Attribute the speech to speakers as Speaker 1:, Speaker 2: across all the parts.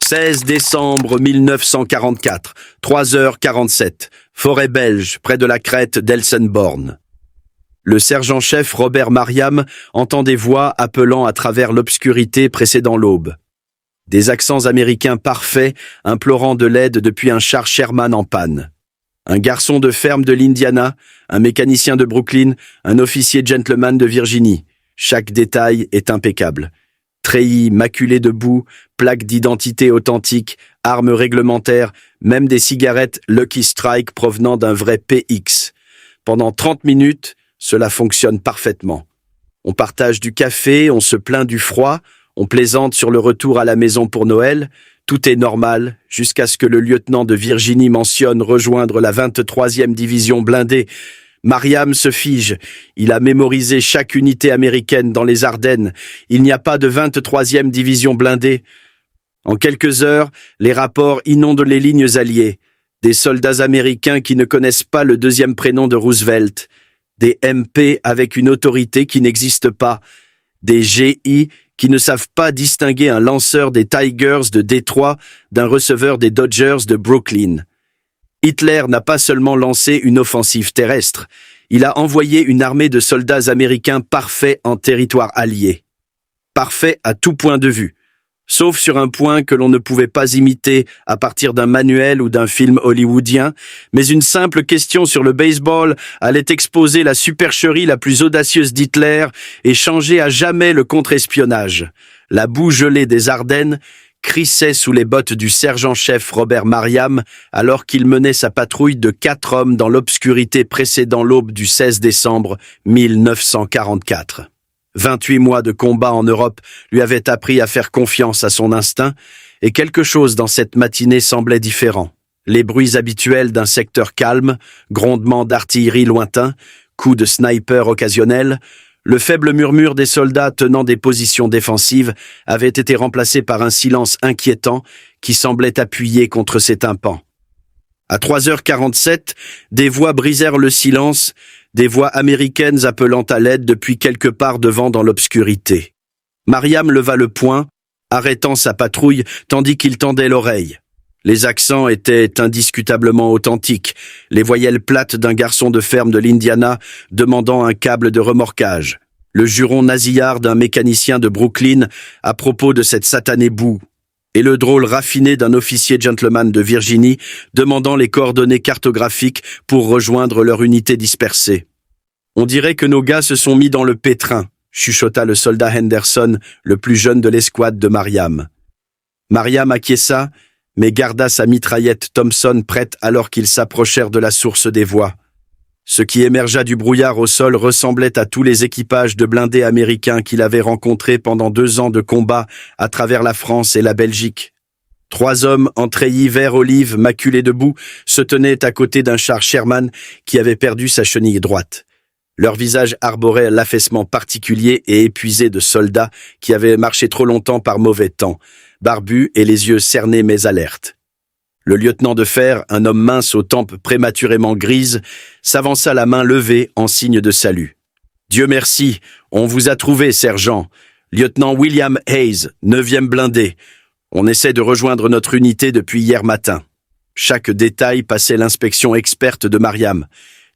Speaker 1: 16 décembre 1944, 3h47, forêt belge, près de la crête d'Elsenborn. Le sergent-chef Robert Mariam entend des voix appelant à travers l'obscurité précédant l'aube. Des accents américains parfaits implorant de l'aide depuis un char Sherman en panne. Un garçon de ferme de l'Indiana, un mécanicien de Brooklyn, un officier gentleman de Virginie. Chaque détail est impeccable. Treillis maculés de boue, plaques d'identité authentiques, armes réglementaires, même des cigarettes Lucky Strike provenant d'un vrai PX. Pendant 30 minutes, cela fonctionne parfaitement. On partage du café, on se plaint du froid, on plaisante sur le retour à la maison pour Noël. Tout est normal, jusqu'à ce que le lieutenant de Virginie mentionne rejoindre la 23e division blindée. Mariam se fige. Il a mémorisé chaque unité américaine dans les Ardennes. Il n'y a pas de 23e division blindée. En quelques heures, les rapports inondent les lignes alliées. Des soldats américains qui ne connaissent pas le deuxième prénom de Roosevelt. Des MP avec une autorité qui n'existe pas. Des GI qui ne savent pas distinguer un lanceur des Tigers de Détroit d'un receveur des Dodgers de Brooklyn. Hitler n'a pas seulement lancé une offensive terrestre, il a envoyé une armée de soldats américains parfaits en territoire allié. Parfaits à tout point de vue, sauf sur un point que l'on ne pouvait pas imiter à partir d'un manuel ou d'un film hollywoodien, mais une simple question sur le baseball allait exposer la supercherie la plus audacieuse d'Hitler et changer à jamais le contre-espionnage. La boue gelée des Ardennes crissait sous les bottes du sergent-chef Robert Mariam alors qu'il menait sa patrouille de 4 hommes dans l'obscurité précédant l'aube du 16 décembre 1944. 28 mois de combat en Europe lui avaient appris à faire confiance à son instinct, et quelque chose dans cette matinée semblait différent. Les bruits habituels d'un secteur calme, grondements d'artillerie lointains, coups de sniper occasionnels, le faible murmure des soldats tenant des positions défensives avait été remplacé par un silence inquiétant qui semblait appuyé contre ses tympans. À 3h47, des voix brisèrent le silence, des voix américaines appelant à l'aide depuis quelque part devant dans l'obscurité. Mariam leva le poing, arrêtant sa patrouille tandis qu'il tendait l'oreille. Les accents étaient indiscutablement authentiques, les voyelles plates d'un garçon de ferme de l'Indiana demandant un câble de remorquage, le juron nasillard d'un mécanicien de Brooklyn à propos de cette satanée boue, et le drôle raffiné d'un officier gentleman de Virginie demandant les coordonnées cartographiques pour rejoindre leur unité dispersée. « On dirait que nos gars se sont mis dans le pétrin », chuchota le soldat Henderson, le plus jeune de l'escouade de Mariam. Mariam acquiesça, mais garda sa mitraillette Thompson prête alors qu'ils s'approchèrent de la source des voix. Ce qui émergea du brouillard au sol ressemblait à tous les équipages de blindés américains qu'il avait rencontrés pendant 2 ans de combat à travers la France et la Belgique. 3 hommes en treillis vert olive maculés de boue se tenaient à côté d'un char Sherman qui avait perdu sa chenille droite. Leur visage arborait l'affaissement particulier et épuisé de soldats qui avaient marché trop longtemps par mauvais temps, barbus et les yeux cernés mais alertes. Le lieutenant de fer, un homme mince aux tempes prématurément grises, s'avança la main levée en signe de salut. « Dieu merci, on vous a trouvé, sergent. Lieutenant William Hayes, 9e blindé. On essaie de rejoindre notre unité depuis hier matin. » Chaque détail passait l'inspection experte de Mariam.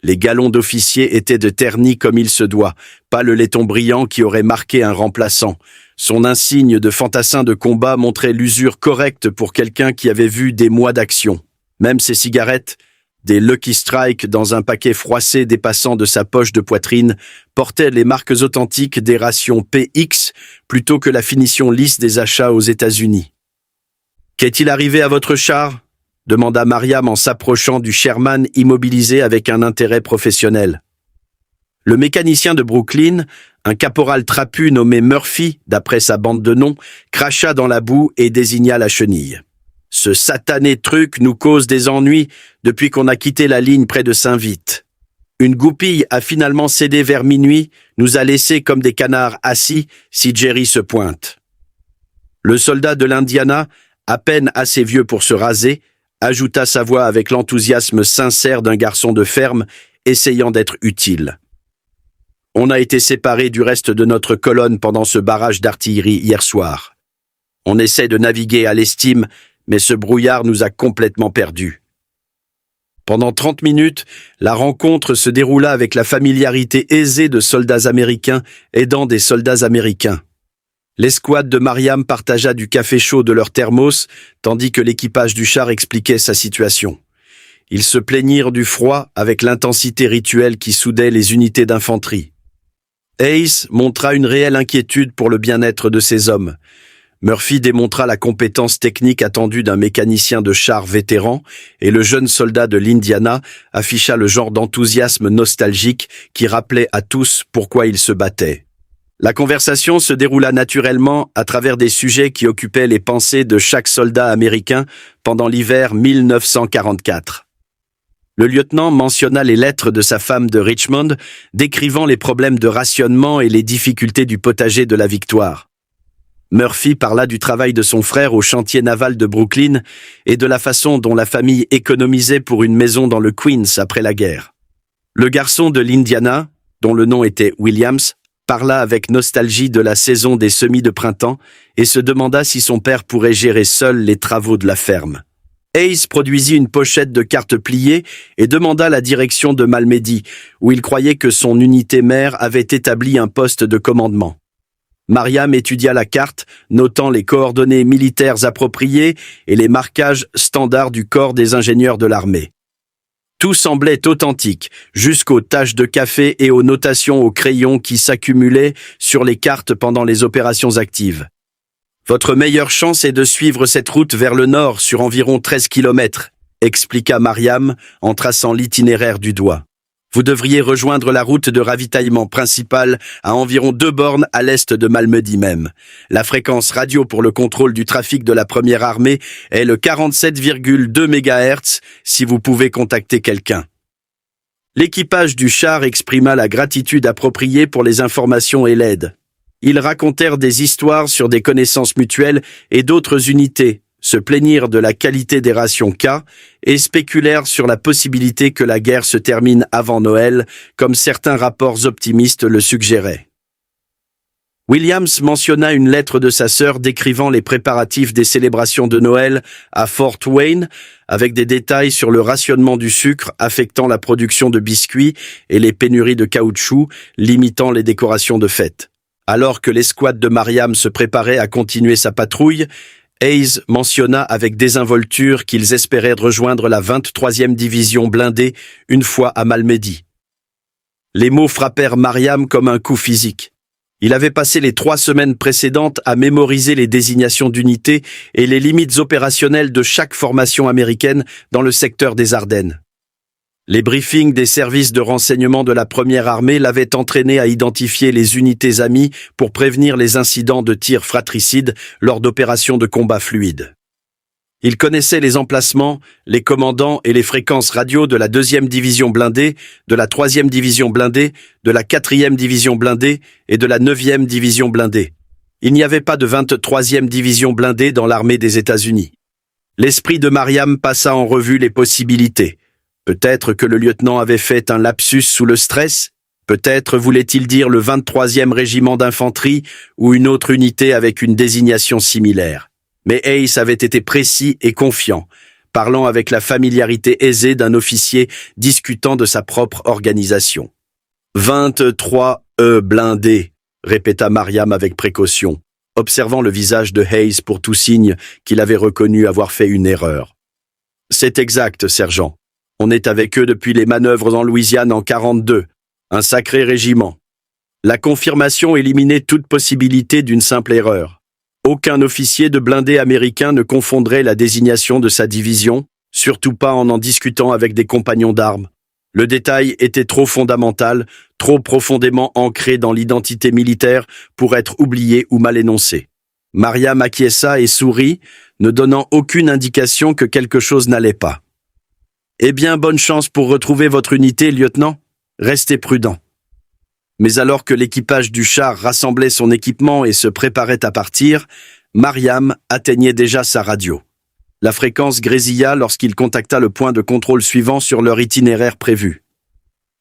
Speaker 1: Les galons d'officier étaient de ternis comme il se doit, pas le laiton brillant qui aurait marqué un remplaçant. Son insigne de fantassin de combat montrait l'usure correcte pour quelqu'un qui avait vu des mois d'action. Même ses cigarettes, des Lucky Strike dans un paquet froissé dépassant de sa poche de poitrine, portaient les marques authentiques des rations PX plutôt que la finition lisse des achats aux États-Unis. « Qu'est-il arrivé à votre char ?» demanda Mariam en s'approchant du Sherman immobilisé avec un intérêt professionnel. Le mécanicien de Brooklyn, un caporal trapu nommé Murphy, d'après sa bande de noms, cracha dans la boue et désigna la chenille. « Ce satané truc nous cause des ennuis depuis qu'on a quitté la ligne près de Saint-Vite. Une goupille a finalement cédé vers minuit, nous a laissés comme des canards assis si Jerry se pointe. » Le soldat de l'Indiana, à peine assez vieux pour se raser, ajouta sa voix avec l'enthousiasme sincère d'un garçon de ferme essayant d'être utile. On a été séparés du reste de notre colonne pendant ce barrage d'artillerie hier soir. On essaie de naviguer à l'estime, mais ce brouillard nous a complètement perdus. Pendant 30 minutes, la rencontre se déroula avec la familiarité aisée de soldats américains aidant des soldats américains. L'escouade de Mariam partagea du café chaud de leur thermos, tandis que l'équipage du char expliquait sa situation. Ils se plaignirent du froid avec l'intensité rituelle qui soudait les unités d'infanterie. Hayes montra une réelle inquiétude pour le bien-être de ses hommes. Murphy démontra la compétence technique attendue d'un mécanicien de char vétéran et le jeune soldat de l'Indiana afficha le genre d'enthousiasme nostalgique qui rappelait à tous pourquoi il se battait. La conversation se déroula naturellement à travers des sujets qui occupaient les pensées de chaque soldat américain pendant l'hiver 1944. Le lieutenant mentionna les lettres de sa femme de Richmond, décrivant les problèmes de rationnement et les difficultés du potager de la Victoire. Murphy parla du travail de son frère au chantier naval de Brooklyn et de la façon dont la famille économisait pour une maison dans le Queens après la guerre. Le garçon de l'Indiana, dont le nom était Williams, parla avec nostalgie de la saison des semis de printemps et se demanda si son père pourrait gérer seul les travaux de la ferme. Hayes produisit une pochette de cartes pliées et demanda la direction de Malmedy, où il croyait que son unité mère avait établi un poste de commandement. Mariam étudia la carte, notant les coordonnées militaires appropriées et les marquages standards du corps des ingénieurs de l'armée. Tout semblait authentique, jusqu'aux taches de café et aux notations au crayon qui s'accumulaient sur les cartes pendant les opérations actives. Votre meilleure chance est de suivre cette route vers le nord sur environ 13 km, expliqua Mariam en traçant l'itinéraire du doigt. Vous devriez rejoindre la route de ravitaillement principale à environ 2 bornes à l'est de Malmedy même. La fréquence radio pour le contrôle du trafic de la première armée est le 47,2 MHz si vous pouvez contacter quelqu'un. L'équipage du char exprima la gratitude appropriée pour les informations et l'aide. Ils racontèrent des histoires sur des connaissances mutuelles et d'autres unités, se plaignirent de la qualité des rations K et spéculèrent sur la possibilité que la guerre se termine avant Noël, comme certains rapports optimistes le suggéraient. Williams mentionna une lettre de sa sœur décrivant les préparatifs des célébrations de Noël à Fort Wayne, avec des détails sur le rationnement du sucre affectant la production de biscuits et les pénuries de caoutchouc, limitant les décorations de fête. Alors que l'escouade de Mariam se préparait à continuer sa patrouille, Hayes mentionna avec désinvolture qu'ils espéraient rejoindre la 23e division blindée une fois à Malmedy. Les mots frappèrent Mariam comme un coup physique. Il avait passé les 3 semaines précédentes à mémoriser les désignations d'unités et les limites opérationnelles de chaque formation américaine dans le secteur des Ardennes. Les briefings des services de renseignement de la Première Armée l'avaient entraîné à identifier les unités amies pour prévenir les incidents de tirs fratricides lors d'opérations de combat fluide. Il connaissait les emplacements, les commandants et les fréquences radio de la 2e division blindée, de la 3e division blindée, de la 4e division blindée et de la 9e division blindée. Il n'y avait pas de 23e division blindée dans l'armée des États-Unis. L'esprit de Mariam passa en revue les possibilités. Peut-être que le lieutenant avait fait un lapsus sous le stress, peut-être voulait-il dire le 23e régiment d'infanterie ou une autre unité avec une désignation similaire. Mais Hayes avait été précis et confiant, parlant avec la familiarité aisée d'un officier discutant de sa propre organisation. 23 blindés, répéta Mariam avec précaution, observant le visage de Hayes pour tout signe qu'il avait reconnu avoir fait une erreur. C'est exact, sergent. On est avec eux depuis les manœuvres en Louisiane en 42. Un sacré régiment. La confirmation éliminait toute possibilité d'une simple erreur. Aucun officier de blindé américain ne confondrait la désignation de sa division, surtout pas en discutant avec des compagnons d'armes. Le détail était trop fondamental, trop profondément ancré dans l'identité militaire pour être oublié ou mal énoncé. Mariam acquiesça et sourit, ne donnant aucune indication que quelque chose n'allait pas. Eh bien, bonne chance pour retrouver votre unité, lieutenant. Restez prudent. Mais alors que l'équipage du char rassemblait son équipement et se préparait à partir, Mariam atteignait déjà sa radio. La fréquence grésilla lorsqu'il contacta le point de contrôle suivant sur leur itinéraire prévu.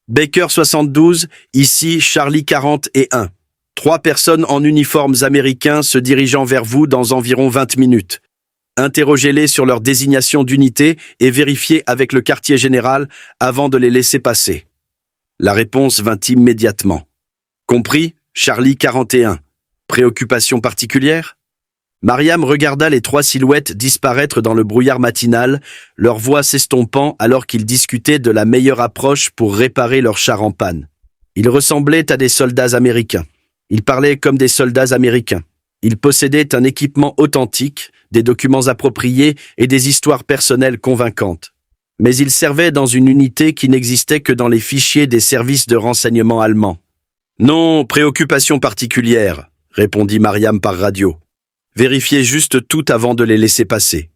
Speaker 1: Baker 72, ici Charlie 40 et 1. 3 personnes en uniformes américains se dirigeant vers vous dans environ 20 minutes. Interrogez-les sur leur désignation d'unité et vérifiez avec le quartier général avant de les laisser passer. La réponse vint immédiatement. Compris, Charlie 41. Préoccupation particulière? Mariam regarda les 3 silhouettes disparaître dans le brouillard matinal, leur voix s'estompant alors qu'ils discutaient de la meilleure approche pour réparer leur char en panne. Ils ressemblaient à des soldats américains. Ils parlaient comme des soldats américains. Ils possédaient un équipement authentique, des documents appropriés et des histoires personnelles convaincantes. Mais ils servaient dans une unité qui n'existait que dans les fichiers des services de renseignement allemands. « Non, préoccupation particulière », répondit Mariam par radio. « Vérifiez juste tout avant de les laisser passer. »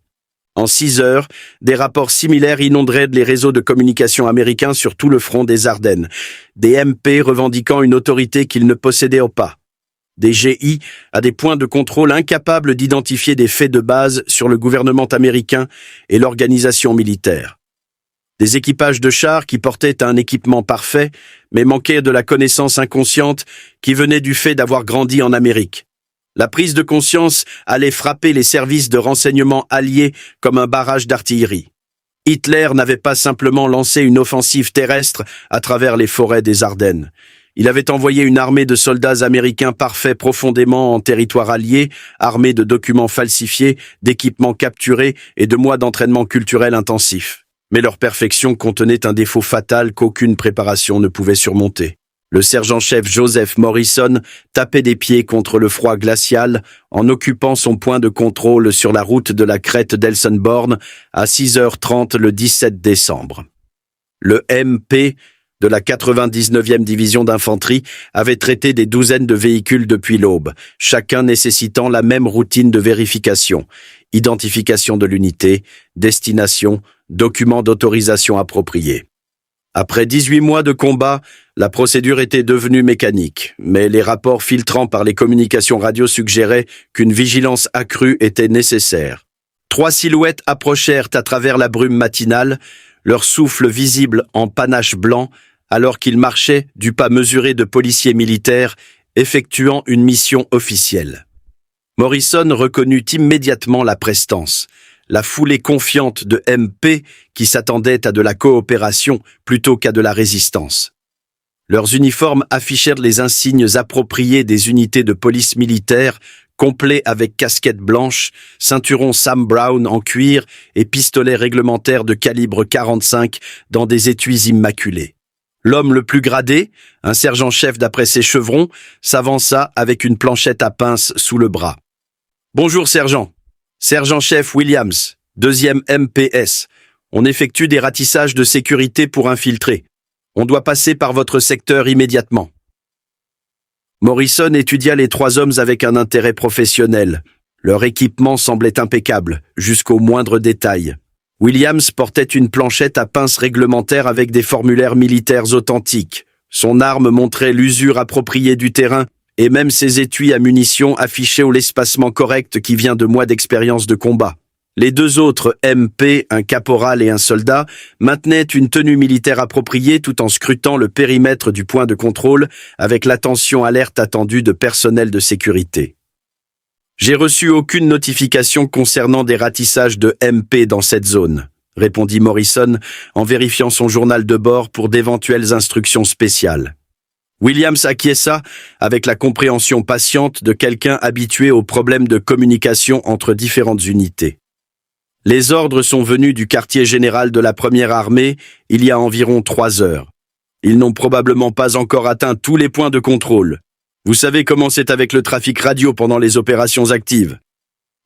Speaker 1: En 6 heures, des rapports similaires inonderaient les réseaux de communication américains sur tout le front des Ardennes, des MP revendiquant une autorité qu'ils ne possédaient pas, des GI à des points de contrôle incapables d'identifier des faits de base sur le gouvernement américain et l'organisation militaire. Des équipages de chars qui portaient un équipement parfait, mais manquaient de la connaissance inconsciente qui venait du fait d'avoir grandi en Amérique. La prise de conscience allait frapper les services de renseignement alliés comme un barrage d'artillerie. Hitler n'avait pas simplement lancé une offensive terrestre à travers les forêts des Ardennes. Il avait envoyé une armée de soldats américains parfaits profondément en territoire allié, armés de documents falsifiés, d'équipements capturés et de mois d'entraînement culturel intensif. Mais leur perfection contenait un défaut fatal qu'aucune préparation ne pouvait surmonter. Le sergent-chef Joseph Morrison tapait des pieds contre le froid glacial en occupant son point de contrôle sur la route de la crête d'Elsenborn à 6h30 le 17 décembre. Le MP de la 99e division d'infanterie avait traité des douzaines de véhicules depuis l'aube, chacun nécessitant la même routine de vérification, identification de l'unité, destination, documents d'autorisation appropriés. Après 18 mois de combat, la procédure était devenue mécanique, mais les rapports filtrant par les communications radio suggéraient qu'une vigilance accrue était nécessaire. 3 silhouettes approchèrent à travers la brume matinale, leur souffle visible en panache blanc, alors qu'ils marchaient du pas mesuré de policiers militaires effectuant une mission officielle. Morrison reconnut immédiatement la prestance. La foulée confiante de MP qui s'attendait à de la coopération plutôt qu'à de la résistance. Leurs uniformes affichèrent les insignes appropriés des unités de police militaire, complets avec casquette blanche, ceinturon Sam Brown en cuir et pistolets réglementaires de calibre 45 dans des étuis immaculés. L'homme le plus gradé, un sergent-chef d'après ses chevrons, s'avança avec une planchette à pince sous le bras. « Bonjour, sergent. Sergent-chef Williams, 2e MPS. On effectue des ratissages de sécurité pour infiltrer. On doit passer par votre secteur immédiatement. » Morrison étudia les 3 hommes avec un intérêt professionnel. Leur équipement semblait impeccable, jusqu'au moindre détail. Williams portait une planchette à pince réglementaire avec des formulaires militaires authentiques. Son arme montrait l'usure appropriée du terrain et même ses étuis à munitions affichaient l'espacement correct qui vient de mois d'expérience de combat. Les 2 autres MP, un caporal et un soldat, maintenaient une tenue militaire appropriée tout en scrutant le périmètre du point de contrôle avec l'attention alerte attendue de personnel de sécurité. « J'ai reçu aucune notification concernant des ratissages de MP dans cette zone », répondit Morrison en vérifiant son journal de bord pour d'éventuelles instructions spéciales. Williams acquiesça avec la compréhension patiente de quelqu'un habitué aux problèmes de communication entre différentes unités. Les ordres sont venus du quartier général de la première armée il y a environ 3 heures. Ils n'ont probablement pas encore atteint tous les points de contrôle. Vous savez comment c'est avec le trafic radio pendant les opérations actives.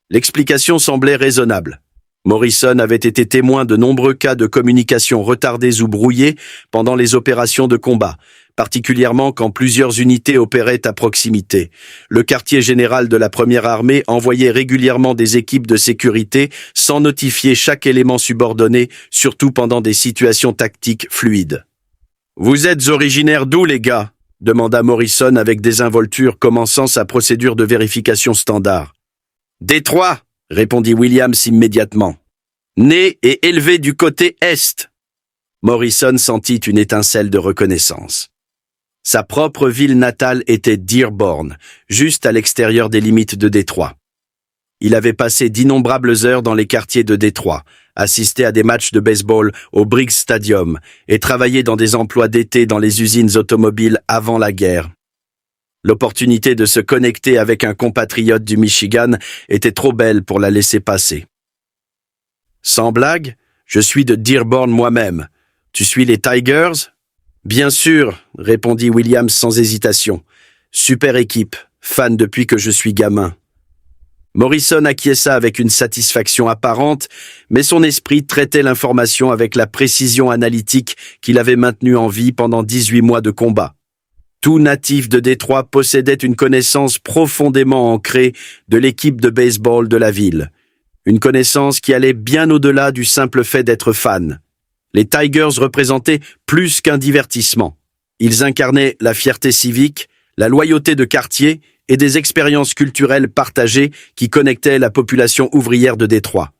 Speaker 1: L'explication semblait raisonnable. Morrison avait été témoin de nombreux cas de communication retardés ou brouillés pendant les opérations de combat, particulièrement quand plusieurs unités opéraient à proximité. Le quartier général de la première armée envoyait régulièrement des équipes de sécurité sans notifier chaque élément subordonné, surtout pendant des situations tactiques fluides. « Vous êtes originaires d'où, les gars ?» demanda Morrison avec désinvolture, commençant sa procédure de vérification standard. « Détroit !» répondit Williams immédiatement. « Né et élevé du côté Est. » Morrison sentit une étincelle de reconnaissance. Sa propre ville natale était Dearborn, juste à l'extérieur des limites de Détroit. Il avait passé d'innombrables heures dans les quartiers de Détroit, assisté à des matchs de baseball au Briggs Stadium et travaillé dans des emplois d'été dans les usines automobiles avant la guerre. L'opportunité de se connecter avec un compatriote du Michigan était trop belle pour la laisser passer. Sans blague, je suis de Dearborn moi-même. Tu suis les Tigers? Bien sûr, répondit Williams sans hésitation. Super équipe, fan depuis que je suis gamin. Morrison acquiesça avec une satisfaction apparente, mais son esprit traitait l'information avec la précision analytique qu'il avait maintenue en vie pendant 18 mois de combat. Tout natif de Détroit possédait une connaissance profondément ancrée de l'équipe de baseball de la ville. Une connaissance qui allait bien au-delà du simple fait d'être fan. Les Tigers représentaient plus qu'un divertissement. Ils incarnaient la fierté civique, la loyauté de quartier et des expériences culturelles partagées qui connectaient la population ouvrière de Détroit.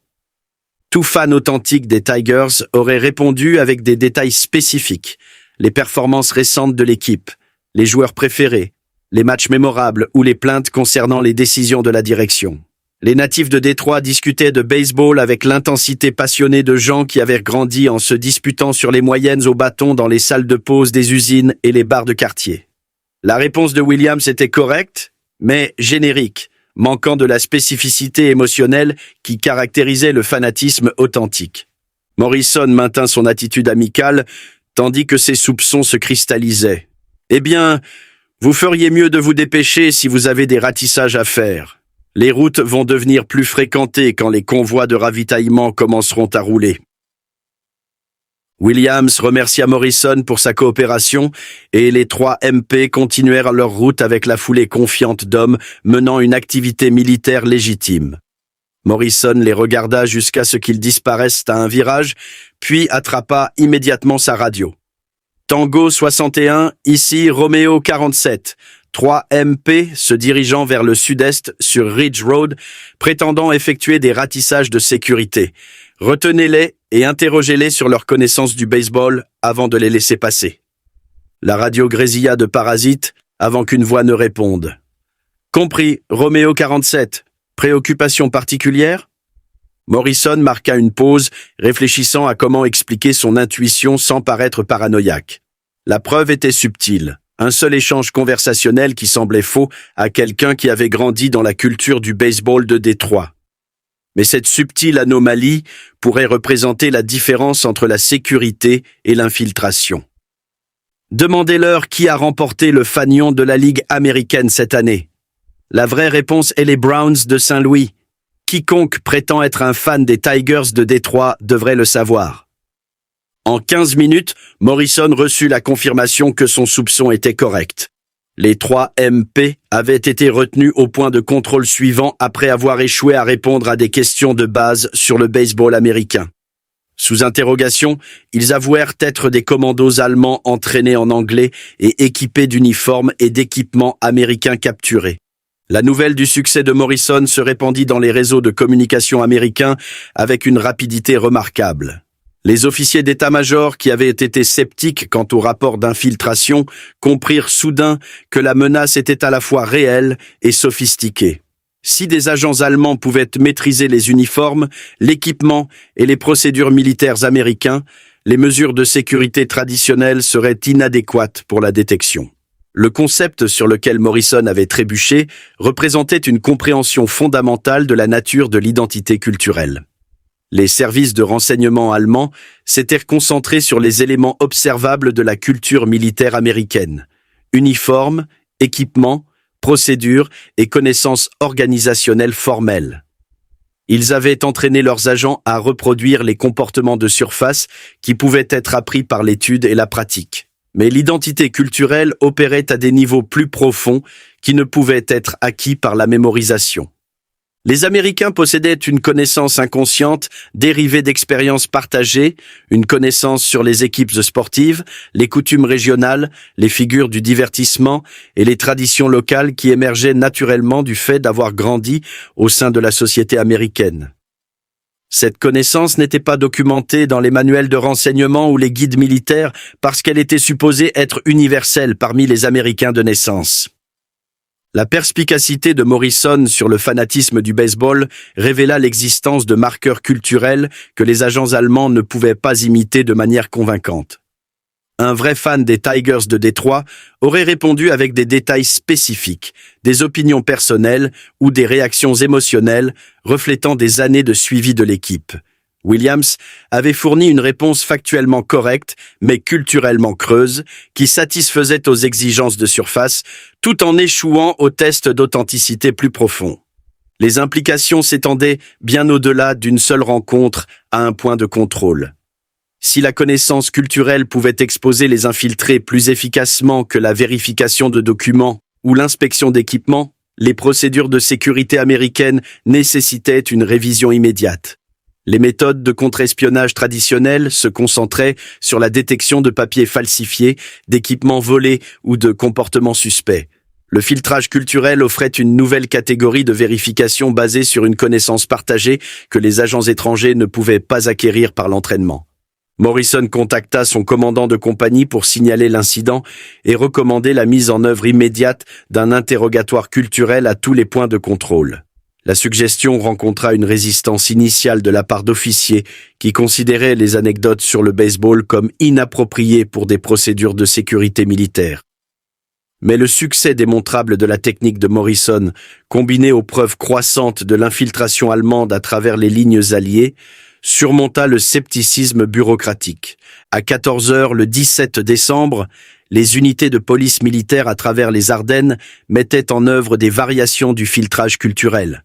Speaker 1: Tout fan authentique des Tigers aurait répondu avec des détails spécifiques, les performances récentes de l'équipe, les joueurs préférés, les matchs mémorables ou les plaintes concernant les décisions de la direction. Les natifs de Détroit discutaient de baseball avec l'intensité passionnée de gens qui avaient grandi en se disputant sur les moyennes au bâton dans les salles de pause des usines et les bars de quartier. La réponse de Williams était correcte, mais générique, manquant de la spécificité émotionnelle qui caractérisait le fanatisme authentique. Morrison maintint son attitude amicale, tandis que ses soupçons se cristallisaient. « Eh bien, vous feriez mieux de vous dépêcher si vous avez des ratissages à faire. Les routes vont devenir plus fréquentées quand les convois de ravitaillement commenceront à rouler. » Williams remercia Morrison pour sa coopération et les 3 MP continuèrent leur route avec la foulée confiante d'hommes menant une activité militaire légitime. Morrison les regarda jusqu'à ce qu'ils disparaissent à un virage, puis attrapa immédiatement sa radio. Tango 61, ici Roméo 47. 3 MP se dirigeant vers le sud-est sur Ridge Road, prétendant effectuer des ratissages de sécurité. Retenez-les et interrogez-les sur leur connaissance du baseball avant de les laisser passer. La radio grésilla de parasites avant qu'une voix ne réponde. Compris, Roméo 47. Préoccupation particulière? Morrison marqua une pause, réfléchissant à comment expliquer son intuition sans paraître paranoïaque. La preuve était subtile. Un seul échange conversationnel qui semblait faux à quelqu'un qui avait grandi dans la culture du baseball de Détroit. Mais cette subtile anomalie pourrait représenter la différence entre la sécurité et l'infiltration. Demandez-leur qui a remporté le fanion de la Ligue américaine cette année. La vraie réponse est les Browns de Saint-Louis. Quiconque prétend être un fan des Tigers de Détroit devrait le savoir. En 15 minutes, Morrison reçut la confirmation que son soupçon était correct. Les 3 MP avaient été retenus au point de contrôle suivant après avoir échoué à répondre à des questions de base sur le baseball américain. Sous interrogation, ils avouèrent être des commandos allemands entraînés en anglais et équipés d'uniformes et d'équipements américains capturés. La nouvelle du succès de Morrison se répandit dans les réseaux de communication américains avec une rapidité remarquable. Les officiers d'état-major qui avaient été sceptiques quant au rapport d'infiltration comprirent soudain que la menace était à la fois réelle et sophistiquée. Si des agents allemands pouvaient maîtriser les uniformes, l'équipement et les procédures militaires américains, les mesures de sécurité traditionnelles seraient inadéquates pour la détection. Le concept sur lequel Morrison avait trébuché représentait une compréhension fondamentale de la nature de l'identité culturelle. Les services de renseignement allemands s'étaient concentrés sur les éléments observables de la culture militaire américaine. Uniformes, équipements, procédures et connaissances organisationnelles formelles. Ils avaient entraîné leurs agents à reproduire les comportements de surface qui pouvaient être appris par l'étude et la pratique. Mais l'identité culturelle opérait à des niveaux plus profonds qui ne pouvaient être acquis par la mémorisation. Les Américains possédaient une connaissance inconsciente dérivée d'expériences partagées, une connaissance sur les équipes sportives, les coutumes régionales, les figures du divertissement et les traditions locales qui émergeaient naturellement du fait d'avoir grandi au sein de la société américaine. Cette connaissance n'était pas documentée dans les manuels de renseignement ou les guides militaires parce qu'elle était supposée être universelle parmi les Américains de naissance. La perspicacité de Morrison sur le fanatisme du baseball révéla l'existence de marqueurs culturels que les agents allemands ne pouvaient pas imiter de manière convaincante. Un vrai fan des Tigers de Détroit aurait répondu avec des détails spécifiques, des opinions personnelles ou des réactions émotionnelles reflétant des années de suivi de l'équipe. Williams avait fourni une réponse factuellement correcte, mais culturellement creuse, qui satisfaisait aux exigences de surface, tout en échouant aux tests d'authenticité plus profonds. Les implications s'étendaient bien au-delà d'une seule rencontre à un point de contrôle. Si la connaissance culturelle pouvait exposer les infiltrés plus efficacement que la vérification de documents ou l'inspection d'équipements, les procédures de sécurité américaines nécessitaient une révision immédiate. Les méthodes de contre-espionnage traditionnelles se concentraient sur la détection de papiers falsifiés, d'équipements volés ou de comportements suspects. Le filtrage culturel offrait une nouvelle catégorie de vérification basée sur une connaissance partagée que les agents étrangers ne pouvaient pas acquérir par l'entraînement. Morrison contacta son commandant de compagnie pour signaler l'incident et recommander la mise en œuvre immédiate d'un interrogatoire culturel à tous les points de contrôle. La suggestion rencontra une résistance initiale de la part d'officiers qui considéraient les anecdotes sur le baseball comme inappropriées pour des procédures de sécurité militaire. Mais le succès démontrable de la technique de Morrison, combiné aux preuves croissantes de l'infiltration allemande à travers les lignes alliées, surmonta le scepticisme bureaucratique. À 14 heures le 17 décembre, les unités de police militaire à travers les Ardennes mettaient en œuvre des variations du filtrage culturel.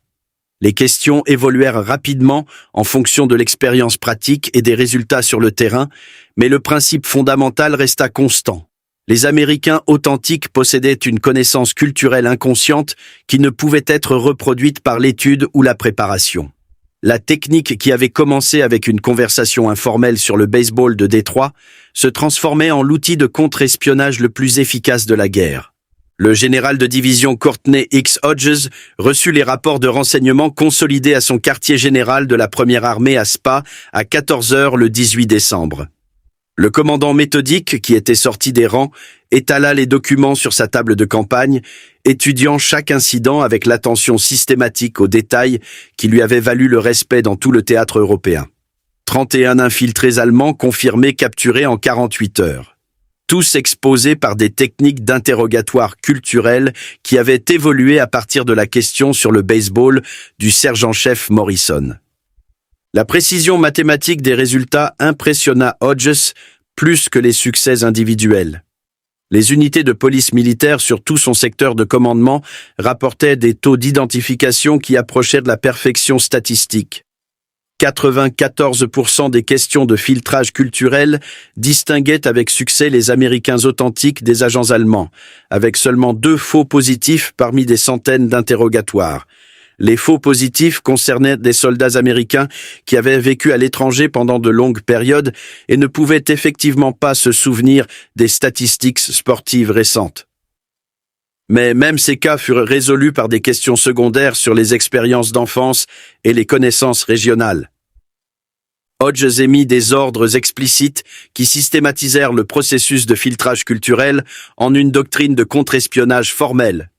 Speaker 1: Les questions évoluèrent rapidement en fonction de l'expérience pratique et des résultats sur le terrain, mais le principe fondamental resta constant. Les Américains authentiques possédaient une connaissance culturelle inconsciente qui ne pouvait être reproduite par l'étude ou la préparation. La technique qui avait commencé avec une conversation informelle sur le baseball de Détroit se transformait en l'outil de contre-espionnage le plus efficace de la guerre. Le général de division Courtney X. Hodges reçut les rapports de renseignement consolidés à son quartier général de la première armée à Spa à 14 heures le 18 décembre. Le commandant méthodique, qui était sorti des rangs, étala les documents sur sa table de campagne, étudiant chaque incident avec l'attention systématique aux détails qui lui avait valu le respect dans tout le théâtre européen. 31 infiltrés allemands confirmés capturés en 48 heures. Tous exposés par des techniques d'interrogatoire culturel qui avaient évolué à partir de la question sur le baseball du sergent-chef Morrison. La précision mathématique des résultats impressionna Hodges plus que les succès individuels. Les unités de police militaire sur tout son secteur de commandement rapportaient des taux d'identification qui approchaient de la perfection statistique. 94% des questions de filtrage culturel distinguaient avec succès les Américains authentiques des agents allemands, avec seulement 2 faux positifs parmi des centaines d'interrogatoires. Les faux positifs concernaient des soldats américains qui avaient vécu à l'étranger pendant de longues périodes et ne pouvaient effectivement pas se souvenir des statistiques sportives récentes. Mais même ces cas furent résolus par des questions secondaires sur les expériences d'enfance et les connaissances régionales. Hodges émit des ordres explicites qui systématisèrent le processus de filtrage culturel en une doctrine de contre-espionnage formelle.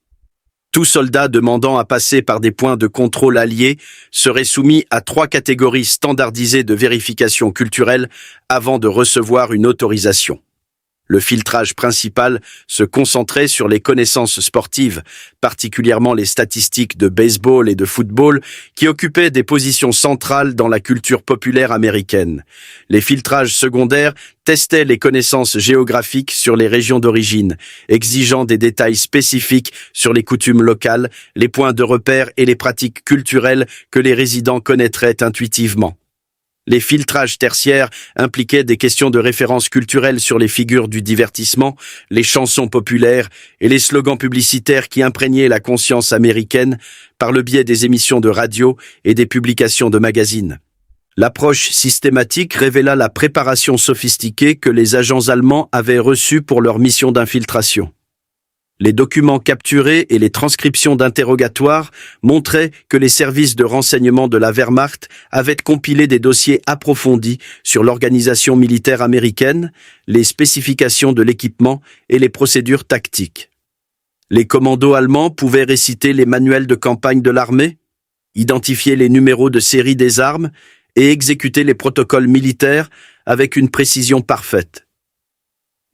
Speaker 1: Tout soldat demandant à passer par des points de contrôle alliés serait soumis à 3 catégories standardisées de vérification culturelle avant de recevoir une autorisation. Le filtrage principal se concentrait sur les connaissances sportives, particulièrement les statistiques de baseball et de football, qui occupaient des positions centrales dans la culture populaire américaine. Les filtrages secondaires testaient les connaissances géographiques sur les régions d'origine, exigeant des détails spécifiques sur les coutumes locales, les points de repère et les pratiques culturelles que les résidents connaîtraient intuitivement. Les filtrages tertiaires impliquaient des questions de référence culturelle sur les figures du divertissement, les chansons populaires et les slogans publicitaires qui imprégnaient la conscience américaine par le biais des émissions de radio et des publications de magazines. L'approche systématique révéla la préparation sophistiquée que les agents allemands avaient reçue pour leur mission d'infiltration. Les documents capturés et les transcriptions d'interrogatoires montraient que les services de renseignement de la Wehrmacht avaient compilé des dossiers approfondis sur l'organisation militaire américaine, les spécifications de l'équipement et les procédures tactiques. Les commandos allemands pouvaient réciter les manuels de campagne de l'armée, identifier les numéros de série des armes et exécuter les protocoles militaires avec une précision parfaite.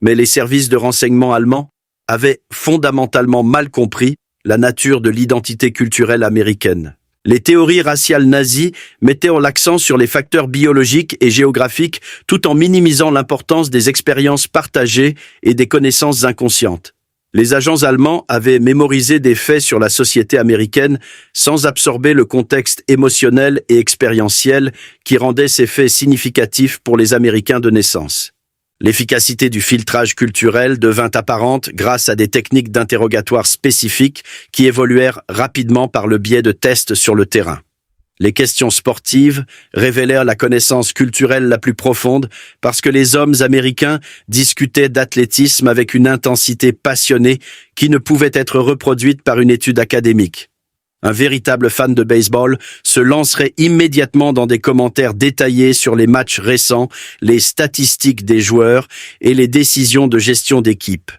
Speaker 1: Mais les services de renseignement allemands avaient fondamentalement mal compris la nature de l'identité culturelle américaine. Les théories raciales nazies mettaient l'accent sur les facteurs biologiques et géographiques tout en minimisant l'importance des expériences partagées et des connaissances inconscientes. Les agents allemands avaient mémorisé des faits sur la société américaine sans absorber le contexte émotionnel et expérientiel qui rendait ces faits significatifs pour les Américains de naissance. L'efficacité du filtrage culturel devint apparente grâce à des techniques d'interrogatoire spécifiques qui évoluèrent rapidement par le biais de tests sur le terrain. Les questions sportives révélèrent la connaissance culturelle la plus profonde parce que les hommes américains discutaient d'athlétisme avec une intensité passionnée qui ne pouvait être reproduite par une étude académique. Un véritable fan de baseball se lancerait immédiatement dans des commentaires détaillés sur les matchs récents, les statistiques des joueurs et les décisions de gestion d'équipe.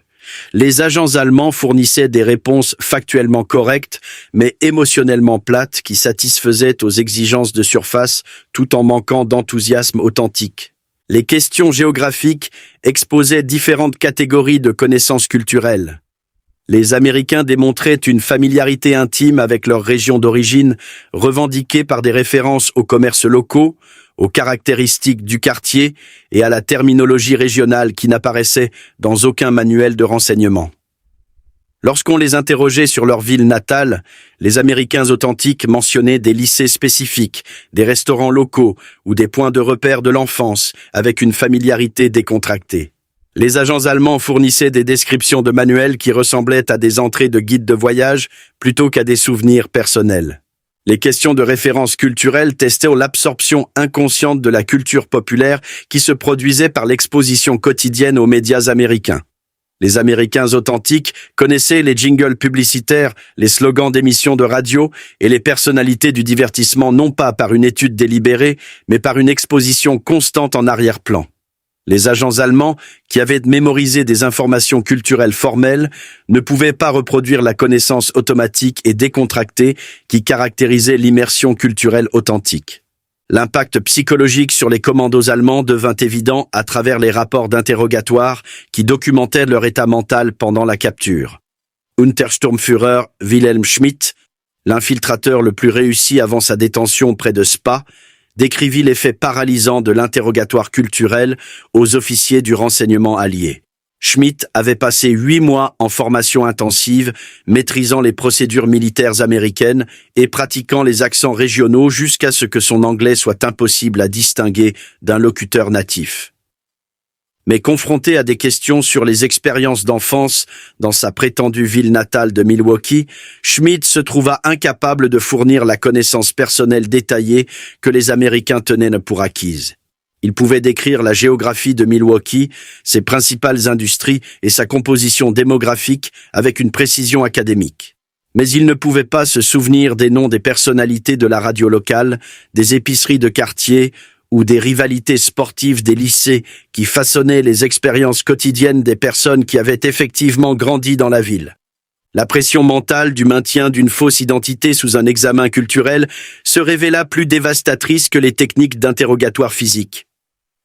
Speaker 1: Les agents allemands fournissaient des réponses factuellement correctes, mais émotionnellement plates qui satisfaisaient aux exigences de surface tout en manquant d'enthousiasme authentique. Les questions géographiques exposaient différentes catégories de connaissances culturelles. Les Américains démontraient une familiarité intime avec leur région d'origine, revendiquée par des références aux commerces locaux, aux caractéristiques du quartier et à la terminologie régionale qui n'apparaissait dans aucun manuel de renseignement. Lorsqu'on les interrogeait sur leur ville natale, les Américains authentiques mentionnaient des lycées spécifiques, des restaurants locaux ou des points de repère de l'enfance avec une familiarité décontractée. Les agents allemands fournissaient des descriptions de manuels qui ressemblaient à des entrées de guides de voyage plutôt qu'à des souvenirs personnels. Les questions de référence culturelle testaient l'absorption inconsciente de la culture populaire qui se produisait par l'exposition quotidienne aux médias américains. Les Américains authentiques connaissaient les jingles publicitaires, les slogans d'émissions de radio et les personnalités du divertissement non pas par une étude délibérée, mais par une exposition constante en arrière-plan. Les agents allemands, qui avaient mémorisé des informations culturelles formelles, ne pouvaient pas reproduire la connaissance automatique et décontractée qui caractérisait l'immersion culturelle authentique. L'impact psychologique sur les commandos allemands devint évident à travers les rapports d'interrogatoire qui documentaient leur état mental pendant la capture. Untersturmführer Wilhelm Schmidt, l'infiltrateur le plus réussi avant sa détention près de Spa, décrivit l'effet paralysant de l'interrogatoire culturel aux officiers du renseignement allié. Schmidt avait passé 8 mois en formation intensive, maîtrisant les procédures militaires américaines et pratiquant les accents régionaux jusqu'à ce que son anglais soit impossible à distinguer d'un locuteur natif. Mais confronté à des questions sur les expériences d'enfance dans sa prétendue ville natale de Milwaukee, Schmidt se trouva incapable de fournir la connaissance personnelle détaillée que les Américains tenaient pour acquise. Il pouvait décrire la géographie de Milwaukee, ses principales industries et sa composition démographique avec une précision académique. Mais il ne pouvait pas se souvenir des noms des personnalités de la radio locale, des épiceries de quartier ou des rivalités sportives des lycées qui façonnaient les expériences quotidiennes des personnes qui avaient effectivement grandi dans la ville. La pression mentale du maintien d'une fausse identité sous un examen culturel se révéla plus dévastatrice que les techniques d'interrogatoire physique.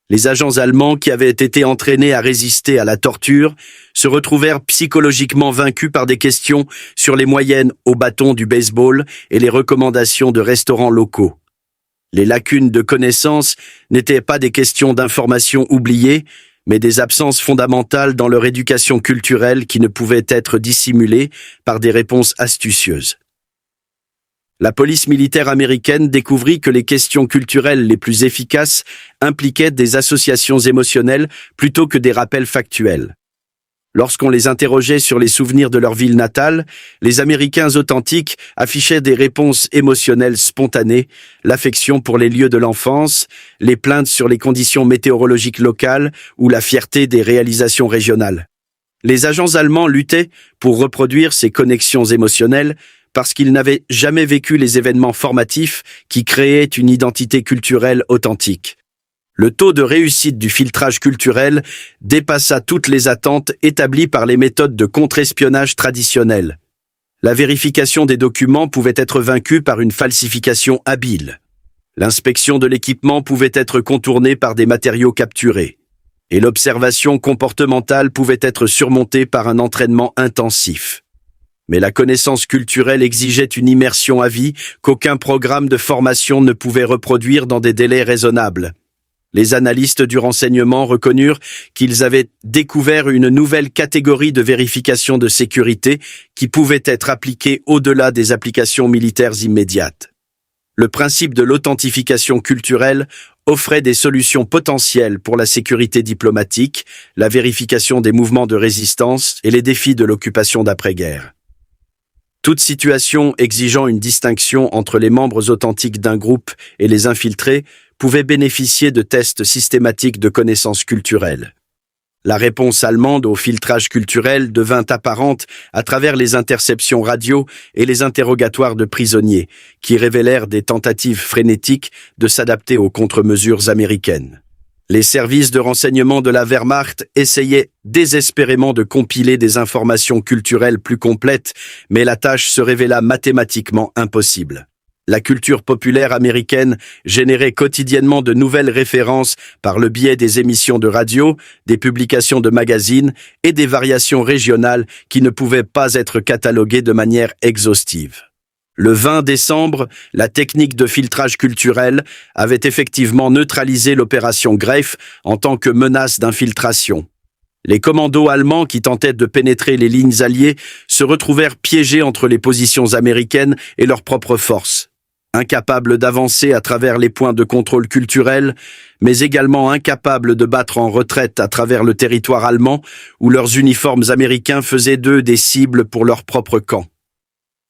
Speaker 1: Les agents allemands qui avaient été entraînés à résister à la torture se retrouvèrent psychologiquement vaincus par des questions sur les moyennes au bâton du baseball et les recommandations de restaurants locaux. Les lacunes de connaissances n'étaient pas des questions d'information oubliées, mais des absences fondamentales dans leur éducation culturelle qui ne pouvaient être dissimulées par des réponses astucieuses. La police militaire américaine découvrit que les questions culturelles les plus efficaces impliquaient des associations émotionnelles plutôt que des rappels factuels. Lorsqu'on les interrogeait sur les souvenirs de leur ville natale, les Américains authentiques affichaient des réponses émotionnelles spontanées, l'affection pour les lieux de l'enfance, les plaintes sur les conditions météorologiques locales ou la fierté des réalisations régionales. Les agents allemands luttaient pour reproduire ces connexions émotionnelles parce qu'ils n'avaient jamais vécu les événements formatifs qui créaient une identité culturelle authentique. Le taux de réussite du filtrage culturel dépassa toutes les attentes établies par les méthodes de contre-espionnage traditionnelles. La vérification des documents pouvait être vaincue par une falsification habile. L'inspection de l'équipement pouvait être contournée par des matériaux capturés. Et l'observation comportementale pouvait être surmontée par un entraînement intensif. Mais la connaissance culturelle exigeait une immersion à vie qu'aucun programme de formation ne pouvait reproduire dans des délais raisonnables. Les analystes du renseignement reconnurent qu'ils avaient découvert une nouvelle catégorie de vérification de sécurité qui pouvait être appliquée au-delà des applications militaires immédiates. Le principe de l'authentification culturelle offrait des solutions potentielles pour la sécurité diplomatique, la vérification des mouvements de résistance et les défis de l'occupation d'après-guerre. Toute situation exigeant une distinction entre les membres authentiques d'un groupe et les infiltrés pouvait bénéficier de tests systématiques de connaissances culturelles. La réponse allemande au filtrage culturel devint apparente à travers les interceptions radio et les interrogatoires de prisonniers, qui révélèrent des tentatives frénétiques de s'adapter aux contre-mesures américaines. Les services de renseignement de la Wehrmacht essayaient désespérément de compiler des informations culturelles plus complètes, mais la tâche se révéla mathématiquement impossible. La culture populaire américaine générait quotidiennement de nouvelles références par le biais des émissions de radio, des publications de magazines et des variations régionales qui ne pouvaient pas être cataloguées de manière exhaustive. Le 20 décembre, la technique de filtrage culturel avait effectivement neutralisé l'opération Greif en tant que menace d'infiltration. Les commandos allemands qui tentaient de pénétrer les lignes alliées se retrouvèrent piégés entre les positions américaines et leurs propres forces. Incapables d'avancer à travers les points de contrôle culturel, mais également incapables de battre en retraite à travers le territoire allemand où leurs uniformes américains faisaient d'eux des cibles pour leur propre camp.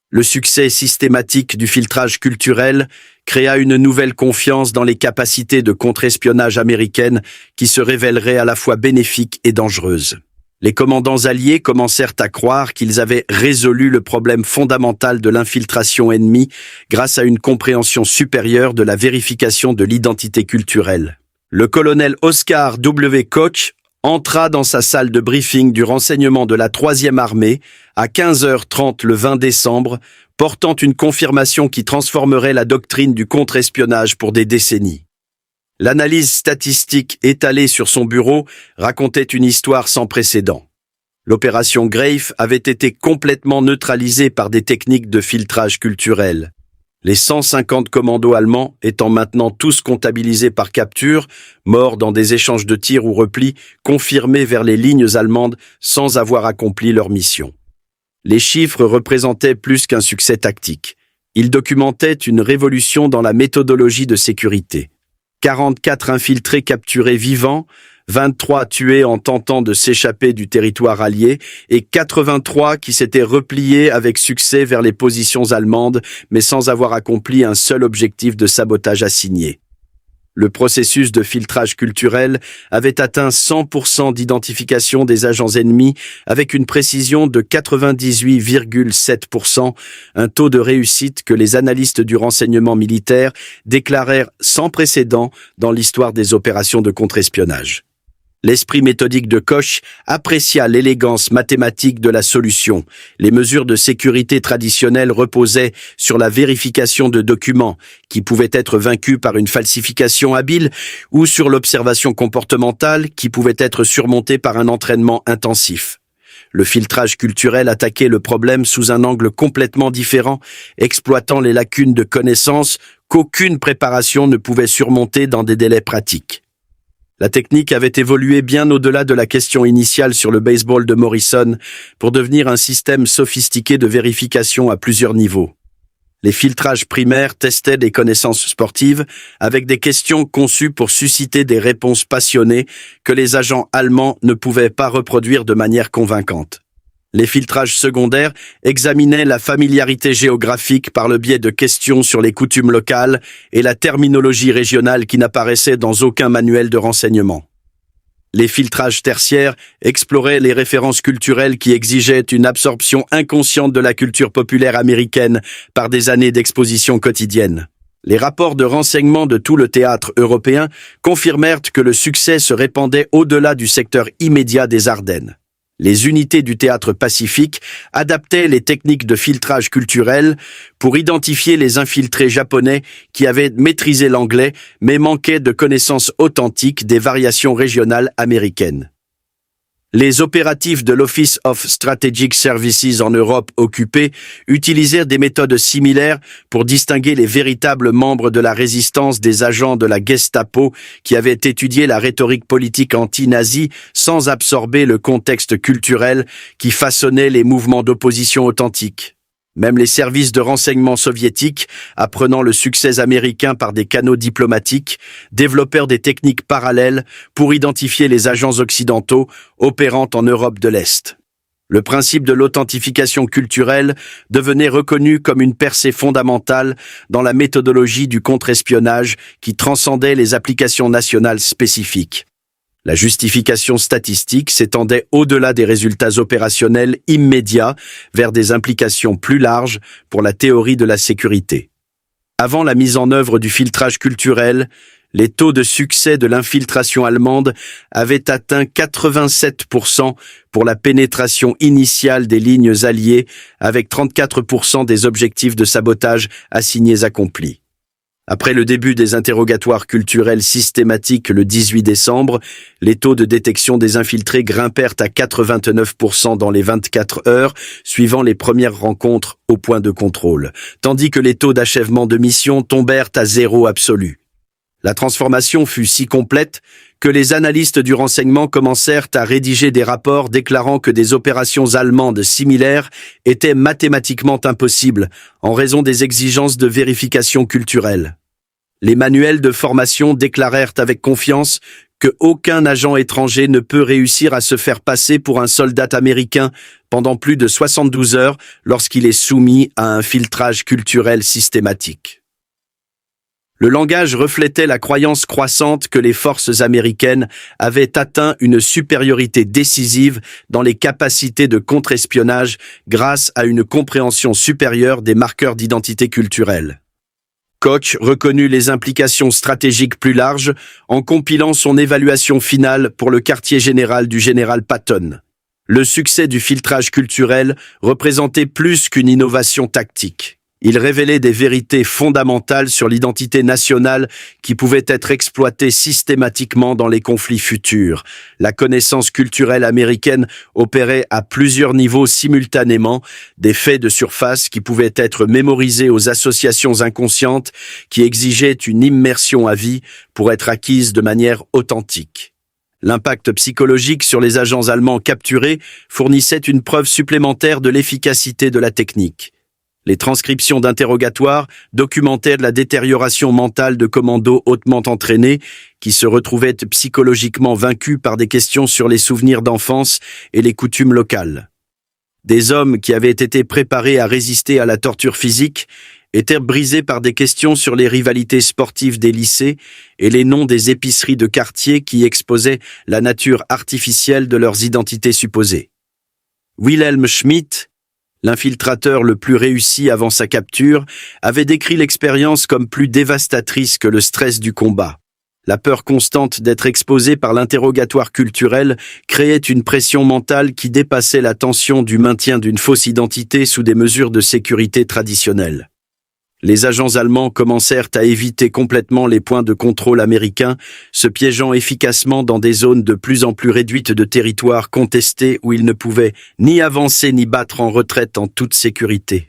Speaker 1: Le succès systématique du filtrage culturel créa une nouvelle confiance dans les capacités de contre-espionnage américaines qui se révéleraient à la fois bénéfiques et dangereuses. Les commandants alliés commencèrent à croire qu'ils avaient résolu le problème fondamental de l'infiltration ennemie grâce à une compréhension supérieure de la vérification de l'identité culturelle. Le colonel Oscar W. Koch entra dans sa salle de briefing du renseignement de la 3e armée à 15h30 le 20 décembre, portant une confirmation qui transformerait la doctrine du contre-espionnage pour des décennies. L'analyse statistique étalée sur son bureau racontait une histoire sans précédent. L'opération Greif avait été complètement neutralisée par des techniques de filtrage culturel. Les 150 commandos allemands étant maintenant tous comptabilisés par capture, morts dans des échanges de tirs ou replis, confirmés vers les lignes allemandes sans avoir accompli leur mission. Les chiffres représentaient plus qu'un succès tactique. Ils documentaient une révolution dans la méthodologie de sécurité. 44 infiltrés capturés vivants, 23 tués en tentant de s'échapper du territoire allié et 83 qui s'étaient repliés avec succès vers les positions allemandes, mais sans avoir accompli un seul objectif de sabotage assigné. Le processus de filtrage culturel avait atteint 100% d'identification des agents ennemis avec une précision de 98,7%, un taux de réussite que les analystes du renseignement militaire déclarèrent sans précédent dans l'histoire des opérations de contre-espionnage. L'esprit méthodique de Koch apprécia l'élégance mathématique de la solution. Les mesures de sécurité traditionnelles reposaient sur la vérification de documents, qui pouvaient être vaincus par une falsification habile, ou sur l'observation comportementale, qui pouvait être surmontée par un entraînement intensif. Le filtrage culturel attaquait le problème sous un angle complètement différent, exploitant les lacunes de connaissances qu'aucune préparation ne pouvait surmonter dans des délais pratiques. La technique avait évolué bien au-delà de la question initiale sur le baseball de Morrison pour devenir un système sophistiqué de vérification à plusieurs niveaux. Les filtrages primaires testaient des connaissances sportives avec des questions conçues pour susciter des réponses passionnées que les agents allemands ne pouvaient pas reproduire de manière convaincante. Les filtrages secondaires examinaient la familiarité géographique par le biais de questions sur les coutumes locales et la terminologie régionale qui n'apparaissait dans aucun manuel de renseignement. Les filtrages tertiaires exploraient les références culturelles qui exigeaient une absorption inconsciente de la culture populaire américaine par des années d'exposition quotidienne. Les rapports de renseignement de tout le théâtre européen confirmèrent que le succès se répandait au-delà du secteur immédiat des Ardennes. Les unités du théâtre pacifique adaptaient les techniques de filtrage culturel pour identifier les infiltrés japonais qui avaient maîtrisé l'anglais mais manquaient de connaissances authentiques des variations régionales américaines. Les opératifs de l'Office of Strategic Services en Europe occupée utilisèrent des méthodes similaires pour distinguer les véritables membres de la résistance des agents de la Gestapo qui avaient étudié la rhétorique politique anti-nazie sans absorber le contexte culturel qui façonnait les mouvements d'opposition authentiques. Même les services de renseignement soviétiques, apprenant le succès américain par des canaux diplomatiques, développèrent des techniques parallèles pour identifier les agents occidentaux opérant en Europe de l'Est. Le principe de l'authentification culturelle devenait reconnu comme une percée fondamentale dans la méthodologie du contre-espionnage qui transcendait les applications nationales spécifiques. La justification statistique s'étendait au-delà des résultats opérationnels immédiats vers des implications plus larges pour la théorie de la sécurité. Avant la mise en œuvre du filtrage culturel, les taux de succès de l'infiltration allemande avaient atteint 87% pour la pénétration initiale des lignes alliées, avec 34% des objectifs de sabotage assignés accomplis. Après le début des interrogatoires culturels systématiques le 18 décembre, les taux de détection des infiltrés grimpèrent à 89% dans les 24 heures, suivant les premières rencontres au point de contrôle, tandis que les taux d'achèvement de mission tombèrent à zéro absolu. La transformation fut si complète que les analystes du renseignement commencèrent à rédiger des rapports déclarant que des opérations allemandes similaires étaient mathématiquement impossibles en raison des exigences de vérification culturelle. Les manuels de formation déclarèrent avec confiance que aucun agent étranger ne peut réussir à se faire passer pour un soldat américain pendant plus de 72 heures lorsqu'il est soumis à un filtrage culturel systématique. Le langage reflétait la croyance croissante que les forces américaines avaient atteint une supériorité décisive dans les capacités de contre-espionnage grâce à une compréhension supérieure des marqueurs d'identité culturelle. Koch reconnut les implications stratégiques plus larges en compilant son évaluation finale pour le quartier général du général Patton. Le succès du filtrage culturel représentait plus qu'une innovation tactique. Il révélait des vérités fondamentales sur l'identité nationale qui pouvaient être exploitées systématiquement dans les conflits futurs. La connaissance culturelle américaine opérait à plusieurs niveaux simultanément, des faits de surface qui pouvaient être mémorisés aux associations inconscientes qui exigeaient une immersion à vie pour être acquises de manière authentique. L'impact psychologique sur les agents allemands capturés fournissait une preuve supplémentaire de l'efficacité de la technique. Les transcriptions d'interrogatoires documentaient la détérioration mentale de commandos hautement entraînés qui se retrouvaient psychologiquement vaincus par des questions sur les souvenirs d'enfance et les coutumes locales. Des hommes qui avaient été préparés à résister à la torture physique étaient brisés par des questions sur les rivalités sportives des lycées et les noms des épiceries de quartier qui exposaient la nature artificielle de leurs identités supposées. Wilhelm Schmidt, l'infiltrateur le plus réussi avant sa capture, avait décrit l'expérience comme plus dévastatrice que le stress du combat. La peur constante d'être exposé par l'interrogatoire culturel créait une pression mentale qui dépassait la tension du maintien d'une fausse identité sous des mesures de sécurité traditionnelles. Les agents allemands commencèrent à éviter complètement les points de contrôle américains, se piégeant efficacement dans des zones de plus en plus réduites de territoires contestés où ils ne pouvaient ni avancer ni battre en retraite en toute sécurité.